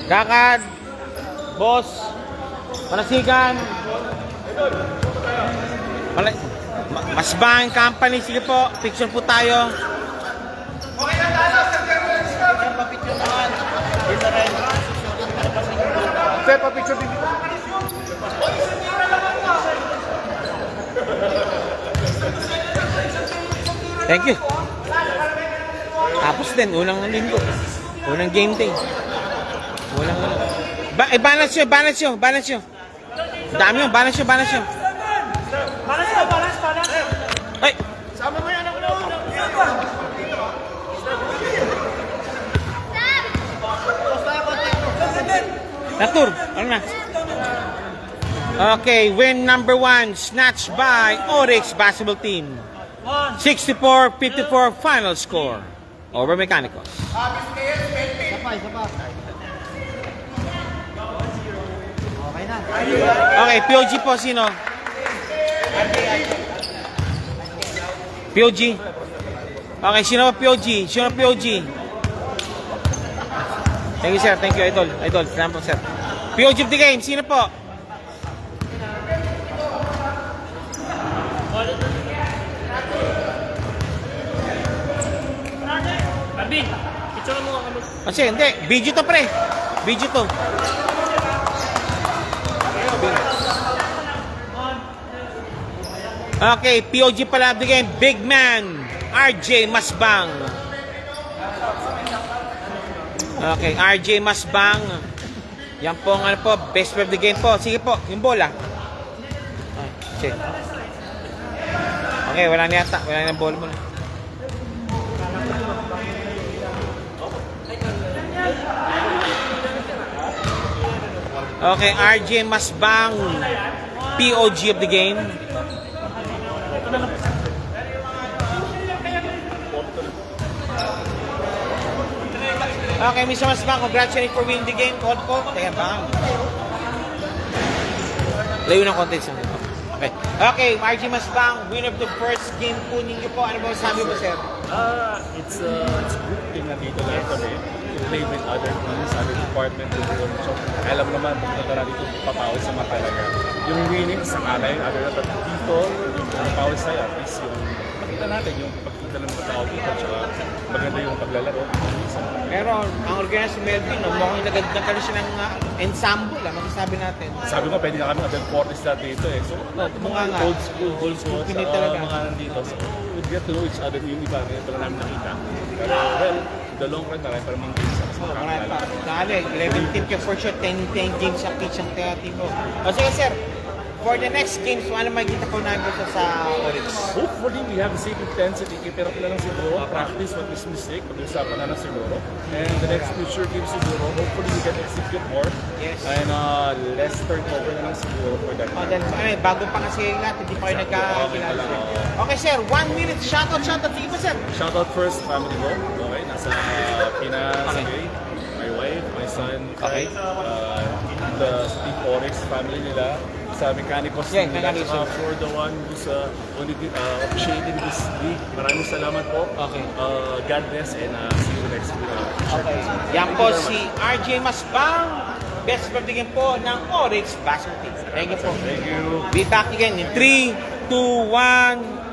Lakad. Boss. Panasigan. Masbang Company. Sige po. Picture po tayo. Okay na talo. Sir, papicture naman. Dito rin. Sir, papicture din dito. Thank you. Tapos din, unang linggo. Unang game day. Unang balance nyo, balance nyo, balance nyo. Dami nyo, balance nyo, balance nyo. Balance. Ay! Sama mo yan ako na. Natur, ano na? Okay, win number 1, snatched by Oryx basketball team. 64-54 final score over Mechanicals. Isa pa. Okay na. Okay, POG po sino? POG. Okay, sino po POG? Sino POG? Thank you, sir. Thank you, Idol. Idol, salamat po, sir. POG of the game, sino po? Abi, picture mo kami. Kasi, hindi. Video to, pre. Video to. Okay, POG pala of the game. Big man, RJ Masbang. Okay, RJ Masbang. Yan po ang ano po, best of the game po. Sige po, yung bola. Okay, wala na yata. Wala na yung bola mo. Okay, RJ Masbang, POG of the game. Okay, Mr. Masbang, congratulations for winning the game. Call po. Teka, bang. Layo ng konti sa Okay. Okay, RJ Masbang, winner of the first game po ninyo po. Ano ba sabi mo, sir? It's good thing nandito lang kami to play with other teams, other department. So, alam naman, pagpunta na dito, papawis sa mata talaga. Yung winning, sa kana yung other but dito, yung papawis sa'yo, at least yung makita natin, yung pagkita ng mga tao dito, tsaka maganda yung paglalaro. Pero ang organized Melvin, no, mukhang nagdagdagan siya ng ensemble, masasabi natin. Sabi ko, pwede na kami other 40s na dito eh. So, Mukha nga. old school, Pinit sa talaga. mga nandito. So, we get to know each other yung iba, ito lang namin nakita. Pero, well, the long run na rin, para mga games sa Marami pa. Dali, 11 team ka for sure, 10 games sa pitch ang team mo. O sige, sir, for the next games, ano makikita po namin po sa Oryx? Hopefully, we have the same intensity. Pero na lang siguro, practice what is mistake, pag-usapan na lang siguro. And the next future games siguro, hopefully we can execute more. Yes. And less turnover na lang siguro for that. Then, bago pa kasi lahat, hindi pa kayo nagkakilala. Okay, sir, 1 minute, shoutout. Sige po, sir. Shoutout first, family ko. Okay, nasa Pinas, okay. My wife, my son, Okay. the Steve Oryx family nila. Sa Mechanicals Yeah, nila, Mechanicals. for the one who's only officiating this league. Maraming salamat po. Okay. God bless and see you next week. Okay. Yan po si RJ Masbang, best of the game po ng Oryx Basketball Team. Thank you po. Thank you. Be back again in 3, 2, 1.